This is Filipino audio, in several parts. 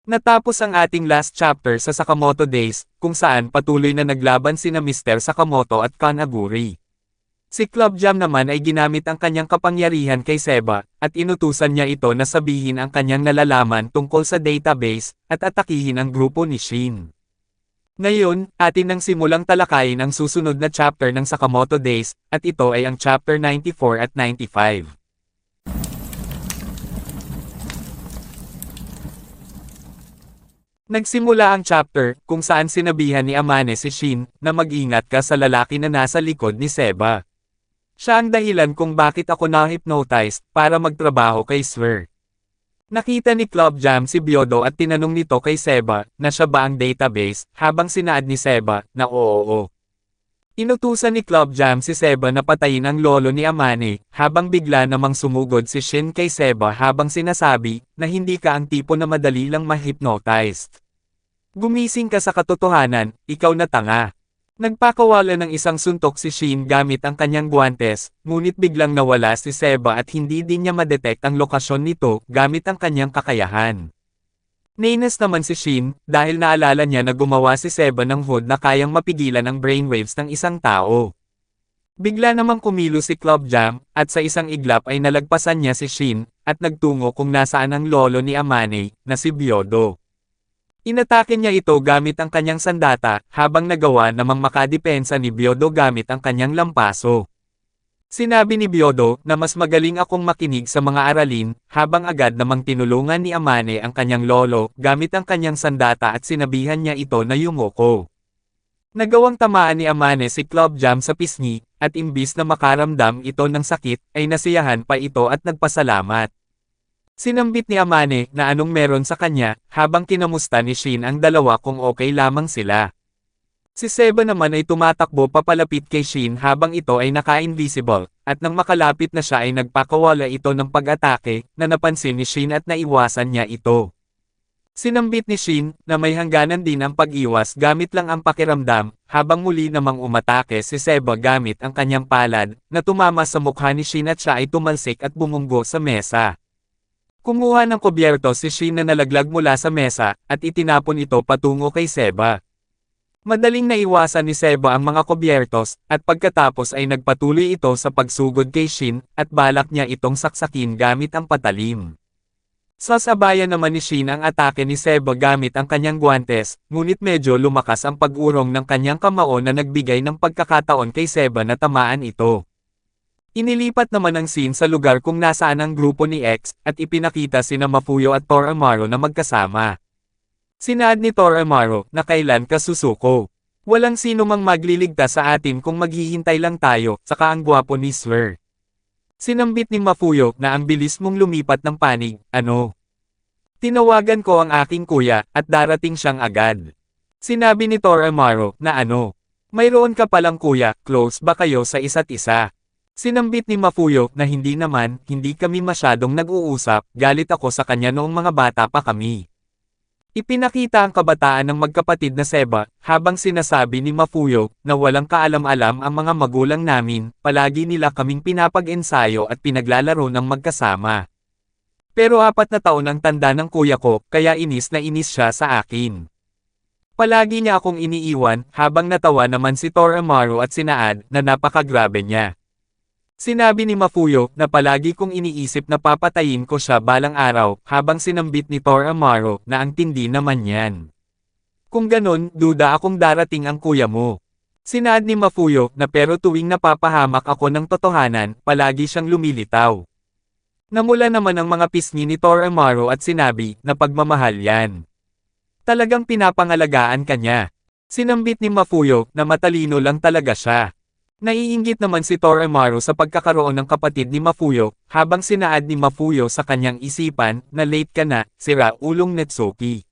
Natapos ang ating last chapter sa Sakamoto Days, kung saan patuloy na naglaban sina Mr. Sakamoto at Kanaguri. Si Club Jam naman ay ginamit ang kanyang kapangyarihan kay Seba, at inutusan niya ito na sabihin ang kanyang nalalaman tungkol sa database, at atakihin ang grupo ni Shin. Ngayon, atin nang simulang talakayin ang susunod na chapter ng Sakamoto Days, at ito ay ang chapter 94 at 95. Nagsimula ang chapter, kung saan sinabihan ni Amane si Shin, na mag-ingat ka sa lalaki na nasa likod ni Seba. Siya ang dahilan kung bakit ako na-hypnotized, para magtrabaho kay Swer. Nakita ni Club Jam si Byodo at tinanong nito kay Seba, na siya ba ang database, habang sinaad ni Seba, na oo. Inutusan ni Club Jam si Seba na patayin ang lolo ni Amane, habang bigla namang sumugod si Shin kay Seba habang sinasabi, na hindi ka ang tipo na madali lang ma-hypnotized. Gumising ka sa katotohanan, ikaw na tanga. Nagpakawala ng isang suntok si Shin gamit ang kanyang guwantes, ngunit biglang nawala si Seba at hindi din niya madetect ang lokasyon nito gamit ang kanyang kakayahan. Nainis naman si Shin, dahil naalala niya na gumawa si Seba ng hood na kayang mapigilan ang brainwaves ng isang tao. Bigla namang kumilos si Club Jam, at sa isang iglap ay nalagpasan niya si Shin, at nagtungo kung nasaan ang lolo ni Amane, na si Byodo. Inatake niya ito gamit ang kanyang sandata, habang nagawa namang makadepensa ni Byodo gamit ang kanyang lampaso. Sinabi ni Byodo na mas magaling akong makinig sa mga aralin, habang agad namang tinulungan ni Amane ang kanyang lolo gamit ang kanyang sandata at sinabihan niya ito na yumoko. Nagawang tamaan ni Amane si Club Jam sa pisngi, at imbis na makaramdam ito ng sakit, ay nasiyahan pa ito at nagpasalamat. Sinambit ni Amane na anong meron sa kanya, habang kinamusta ni Shin ang dalawa kung okay lamang sila. Si Seba naman ay tumatakbo papalapit kay Shin habang ito ay naka-invisible, at nang makalapit na siya ay nagpakawala ito ng pag-atake, na napansin ni Shin at naiwasan niya ito. Sinambit ni Shin, na may hangganan din ang pag-iwas gamit lang ang pakiramdam, habang muli namang umatake si Seba gamit ang kanyang palad, na tumama sa mukha ni Shin at siya ay tumalsik at bumunggo sa mesa. Kumuha ng kubyerto si Shin na nalaglag mula sa mesa, at itinapon ito patungo kay Seba. Madaling naiwasan ni Seba ang mga kubyertos, at pagkatapos ay nagpatuloy ito sa pagsugod kay Shin, at balak niya itong saksakin gamit ang patalim. Sasabayan naman ni Shin ang atake ni Seba gamit ang kanyang guwantes, ngunit medyo lumakas ang pag-urong ng kanyang kamao na nagbigay ng pagkakataon kay Seba na tamaan ito. Inilipat naman ang scene sa lugar kung nasaan ang grupo ni X, at ipinakita sina Mafuyo at Toramaro na magkasama. Sinaad ni Toramaro na kailan ka susuko. Walang sino mang magliligtas sa atin kung maghihintay lang tayo, saka ang gwapo ni Swer. Sinambit ni Mafuyo na ang bilis mong lumipat ng panig, ano? Tinawagan ko ang aking kuya, at darating siyang agad. Sinabi ni Toramaro na ano? Mayroon ka palang kuya, close ba kayo sa isa't isa? Sinambit ni Mafuyo na hindi naman, hindi kami masyadong nag-uusap, galit ako sa kanya noong mga bata pa kami. Ipinakita ang kabataan ng magkapatid na Seba, habang sinasabi ni Mafuyo, na walang kaalam-alam ang mga magulang namin, palagi nila kaming pinapag-ensayo at pinaglalaro ng magkasama. Pero 4 na taon ang tanda ng kuya ko, kaya inis na inis siya sa akin. Palagi niya akong iniiwan, habang natawa naman si Toramaro at sinaad, na napakagrabe niya. Sinabi ni Mafuyo na palagi kong iniisip na papatayin ko siya balang araw, habang sinambit ni Toramaro na ang tindi naman yan. Kung ganon, duda akong darating ang kuya mo. Sinaad ni Mafuyo na pero tuwing napapahamak ako ng totohanan, palagi siyang lumilitaw. Namula naman ang mga pisngi ni Toramaro at sinabi na pagmamahal yan. Talagang pinapangalagaan ka niya. Sinambit ni Mafuyo na matalino lang talaga siya. Naiinggit naman si Toramaro sa pagkakaroon ng kapatid ni Mafuyo, habang sinaad ni Mafuyo sa kanyang isipan, na late ka na, sira ulong Netsuki.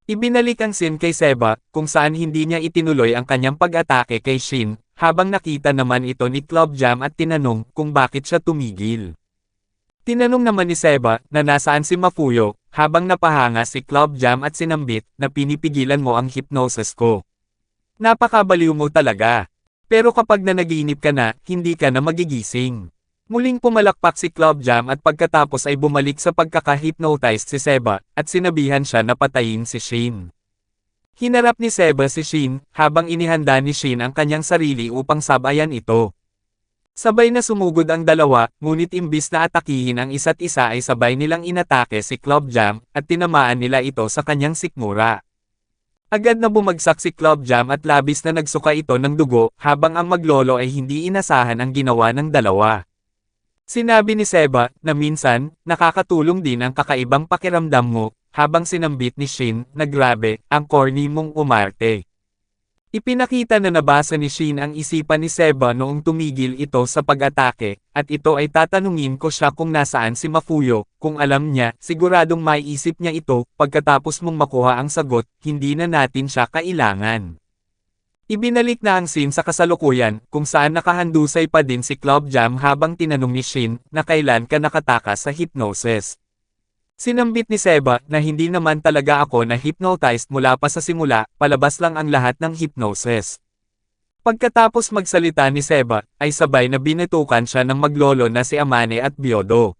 Ibinalik ang scene kay Seba, kung saan hindi niya itinuloy ang kanyang pag-atake kay Shin, habang nakita naman ito ni Club Jam at tinanong kung bakit siya tumigil. Tinanong naman ni Seba na nasaan si Mafuyo, habang napahanga si Club Jam at sinambit na pinipigilan mo ang hypnosis ko. Napakabaliw mo talaga. Pero kapag nanaginip ka na, hindi ka na magigising. Muling pumalakpak si Club Jam at pagkatapos ay bumalik sa pagkaka-hypnotized si Seba, at sinabihan siya na patayin si Shin. Hinarap ni Seba si Shin, habang inihanda ni Shin ang kanyang sarili upang sabayan ito. Sabay na sumugod ang dalawa, ngunit imbis na atakihin ang isa't isa ay sabay nilang inatake si Club Jam, at tinamaan nila ito sa kanyang sikmura. Agad na bumagsak si Club Jam at labis na nagsuka ito ng dugo, habang ang maglolo ay hindi inasahan ang ginawa ng dalawa. Sinabi ni Seba, na minsan, nakakatulong din ang kakaibang pakiramdam mo, habang sinambit ni Shin, na grabe, ang corny mong umarte. Ipinakita na nabasa ni Shin ang isipan ni Seba noong tumigil ito sa pag-atake, at ito ay tatanungin ko siya kung nasaan si Mafuyo, kung alam niya, siguradong maiisip niya ito, pagkatapos mong makuha ang sagot, hindi na natin siya kailangan. Ibinalik na ang scene sa kasalukuyan, kung saan nakahandusay pa din si Club Jam habang tinanong ni Shin, na kailan ka nakatakas sa hypnosis. Sinambit ni Seba, na hindi naman talaga ako na-hypnotized mula pa sa simula, palabas lang ang lahat ng hypnosis. Pagkatapos magsalita ni Seba, ay sabay na binetukan siya ng maglolo na si Amane at Byodo.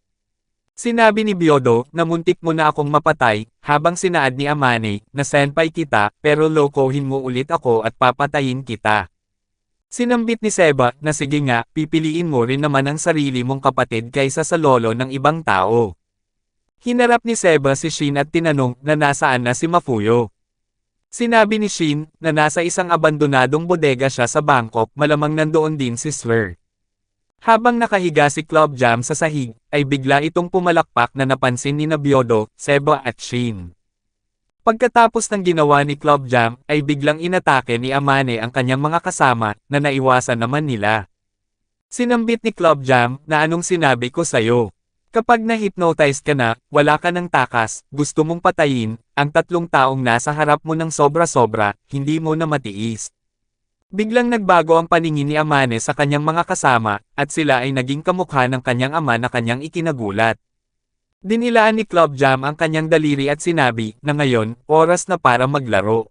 Sinabi ni Byodo, na muntik mo na akong mapatay, habang sinaad ni Amane, na senpai kita, pero lokohin mo ulit ako at papatayin kita. Sinambit ni Seba, na sige nga, pipiliin mo rin naman ang sarili mong kapatid kaysa sa lolo ng ibang tao. Hinarap ni Seba si Shin at tinanong, na nasaan na si Mafuyo. Sinabi ni Shin, na nasa isang abandonadong bodega siya sa Bangkok, malamang nandoon din si Swer. Habang nakahiga si Club Jam sa sahig, ay bigla itong pumalakpak na napansin ni Byodo, Seba at Shin. Pagkatapos ng ginawa ni Club Jam, ay biglang inatake ni Amane ang kanyang mga kasama, na naiwasan naman nila. Sinambit ni Club Jam, na anong sinabi ko sa'yo? Kapag na-hypnotize ka na, wala ka ng takas, gusto mong patayin, ang tatlong taong nasa harap mo ng sobra-sobra, hindi mo na matiis. Biglang nagbago ang paningin ni Amane sa kanyang mga kasama, at sila ay naging kamukha ng kanyang ama na kanyang ikinagulat. Dinilaan ni Club Jam ang kanyang daliri at sinabi, na ngayon, oras na para maglaro.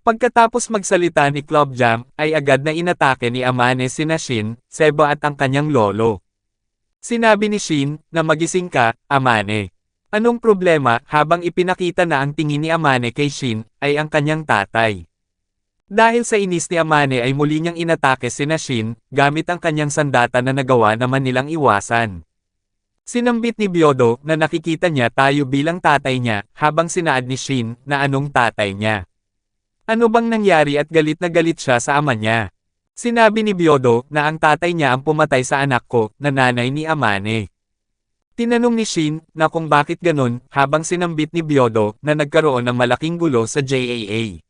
Pagkatapos magsalita ni Club Jam, ay agad na inatake ni Amane sina Shin, Seba at ang kanyang lolo. Sinabi ni Shin, na magising ka, Amane. Anong problema, habang ipinakita na ang tingin ni Amane kay Shin, ay ang kanyang tatay. Dahil sa inis ni Amane ay muli niyang inatake sina Shin, gamit ang kanyang sandata na nagawa naman nilang iwasan. Sinambit ni Byodo, na nakikita niya tayo bilang tatay niya, habang sinaad ni Shin, na anong tatay niya. Ano bang nangyari at galit na galit siya sa ama niya? Sinabi ni Byodo, na ang tatay niya ang pumatay sa anak ko, na nanay ni Amane. Tinanong ni Shin, na kung bakit ganun, habang sinambit ni Byodo, na nagkaroon ng malaking gulo sa JAA.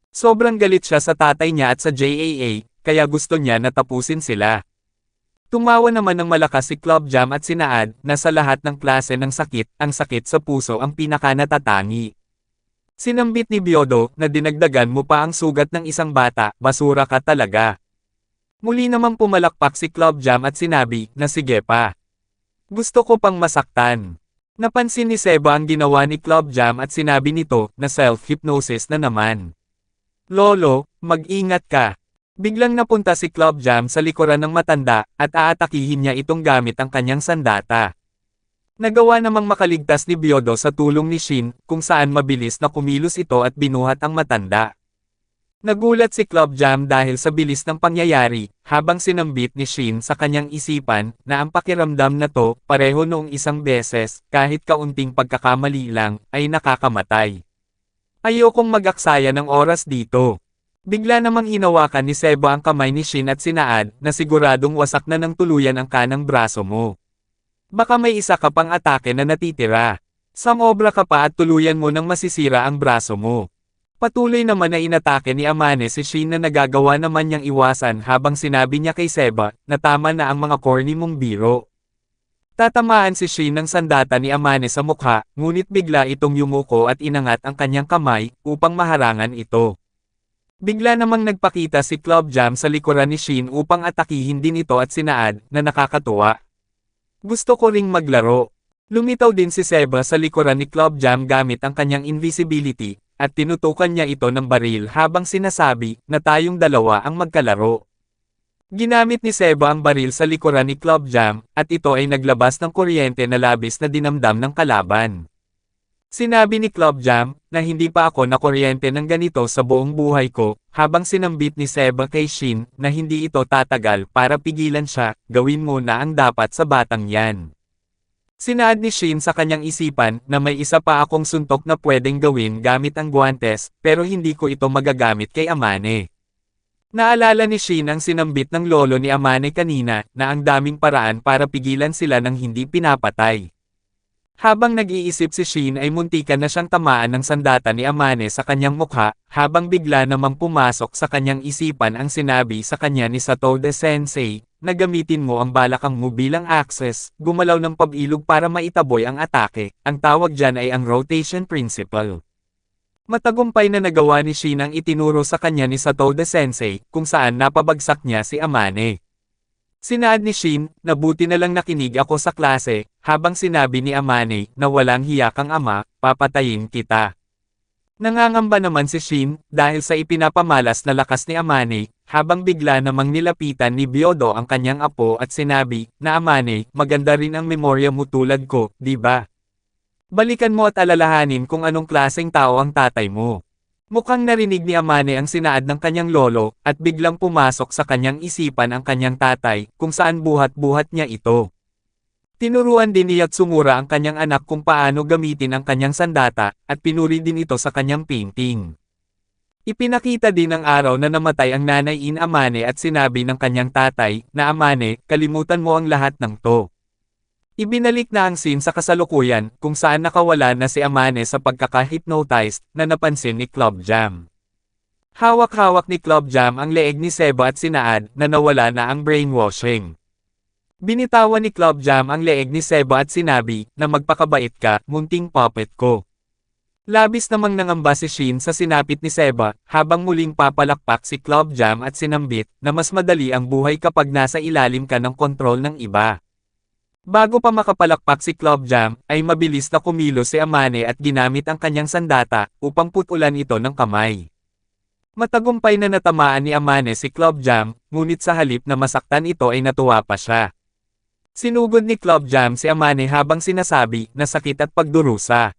Sobrang galit siya sa tatay niya at sa JAA, kaya gusto niya na tapusin sila. Tumawa naman ng malakas si Club Jam at sinaad, na sa lahat ng klase ng sakit, ang sakit sa puso ang pinakanatatangi. Sinambit ni Byodo, na dinagdagan mo pa ang sugat ng isang bata, basura ka talaga. Muli namang pumalakpak si Club Jam at sinabi, na sige pa. Gusto ko pang masaktan. Napansin ni Seba ang ginawa ni Club Jam at sinabi nito, na self-hypnosis na naman. Lolo, mag-ingat ka. Biglang napunta si Club Jam sa likuran ng matanda, at aatakihin niya itong gamit ang kanyang sandata. Nagawa namang makaligtas ni Byodo sa tulong ni Shin, kung saan mabilis na kumilos ito at binuhat ang matanda. Nagulat si Club Jam dahil sa bilis ng pangyayari, habang sinambit ni Shin sa kanyang isipan, na ang pakiramdam na to, pareho noong isang beses, kahit kaunting pagkakamali lang, ay nakakamatay. Ayokong mag-aksaya ng oras dito. Bigla namang hinawakan ni Seba ang kamay ni Shin at sinaad, na siguradong wasak na ng tuluyan ang kanang braso mo. Baka may isa ka pang atake na natitira. Samobra ka pa at tuluyan mo nang masisira ang braso mo. Patuloy naman na inatake ni Amane si Shin na nagagawa naman niyang iwasan habang sinabi niya kay Seba, na tama na ang mga corny mong biro. Tatamaan si Shin ng sandata ni Amane sa mukha, ngunit bigla itong yumuko at inangat ang kanyang kamay, upang maharangan ito. Bigla namang nagpakita si Club Jam sa likuran ni Shin upang atakihin din ito at sinaad, na nakakatuwa. Gusto ko ring maglaro. Lumitaw din si Seba sa likuran ni Club Jam gamit ang kanyang invisibility, at tinutukan niya ito ng baril habang sinasabi, na tayong dalawa ang magkalaro. Ginamit ni Seba ang baril sa likuran ni Club Jam, at ito ay naglabas ng kuryente na labis na dinamdam ng kalaban. Sinabi ni Club Jam, na hindi pa ako nakuryente ng ganito sa buong buhay ko, habang sinambit ni Seba kay Shin, na hindi ito tatagal para pigilan siya, gawin mo na ang dapat sa batang yan. Sinaad ni Shin sa kanyang isipan, na may isa pa akong suntok na pwedeng gawin gamit ang guwantes, pero hindi ko ito magagamit kay Amane. Naalala ni Shin ang sinambit ng lolo ni Amane kanina, na ang daming paraan para pigilan sila ng hindi pinapatay. Habang nag-iisip si Shin ay muntikan na siyang tamaan ng sandata ni Amane sa kanyang mukha, habang bigla namang pumasok sa kanyang isipan ang sinabi sa kanya ni Satode Sensei, na gamitin mo ang balakang mo bilang access, gumalaw ng pabilog para maitaboy ang atake, ang tawag dyan ay ang rotation principle. Matagumpay na nagawa ni Shin ang itinuro sa kanya ni Satode Sensei, kung saan napabagsak niya si Amane. Sinaad ni Shin, na buti na lang nakinig ako sa klase, habang sinabi ni Amane, na walang hiya kang ama, papatayin kita. Nangangamba naman si Shin, dahil sa ipinapamalas na lakas ni Amane, habang bigla namang nilapitan ni Byodo ang kanyang apo at sinabi, na Amane, maganda rin ang memorya mo tulad ko, di ba? Balikan mo at alalahanin kung anong klaseng tao ang tatay mo. Mukhang narinig ni Amane ang sinaad ng kanyang lolo, at biglang pumasok sa kanyang isipan ang kanyang tatay, kung saan buhat-buhat niya ito. Tinuruan din ni Yatsumura ang kanyang anak kung paano gamitin ang kanyang sandata, at pinuri din ito sa kanyang painting. Ipinakita din ang araw na namatay ang nanay in Amane at sinabi ng kanyang tatay, na Amane, kalimutan mo ang lahat ng to. Ibinalik na ang scene sa kasalukuyan, kung saan nakawala na si Amane sa pagkaka-hypnotized, na napansin ni Club Jam. Hawak-hawak ni Club Jam ang leeg ni Seba at sinaad, na nawala na ang brainwashing. Binitawan ni Club Jam ang leeg ni Seba at sinabi, na magpakabait ka, munting puppet ko. Labis namang nangamba si Shin sa sinapit ni Seba, habang muling papalakpak si Club Jam at sinambit, na mas madali ang buhay kapag nasa ilalim ka ng kontrol ng iba. Bago pa makapalakpak si Club Jam, ay mabilis na kumilos si Amane at ginamit ang kanyang sandata, upang putulan ito ng kamay. Matagumpay na natamaan ni Amane si Club Jam, ngunit sa halip na masaktan ito ay natuwa pa siya. Sinugod ni Club Jam si Amane habang sinasabi, na sakit at pagdurusa.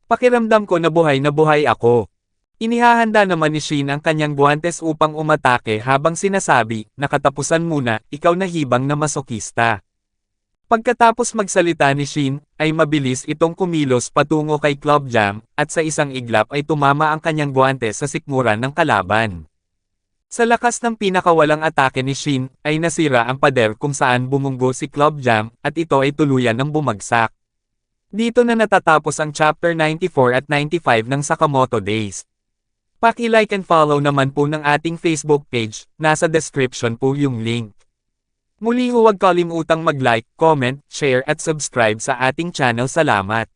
Pakiramdam ko na buhay ako. Inihahanda naman ni Shin ang kanyang guwantes upang umatake habang sinasabi, na katapusan muna, ikaw na hibang na masokista. Pagkatapos magsalita ni Shin, ay mabilis itong kumilos patungo kay Club Jam, at sa isang iglap ay tumama ang kanyang guwantes sa sikmuran ng kalaban. Sa lakas ng pinakawalang atake ni Shin, ay nasira ang pader kung saan bumunggo si Club Jam, at ito ay tuluyan ng bumagsak. Dito na natatapos ang chapter 94 at 95 ng Sakamoto Days. Paki-like and follow naman po ng ating Facebook page, nasa description po yung link. Muli huwag kalimutang mag-like, comment, share at subscribe sa ating channel. Salamat!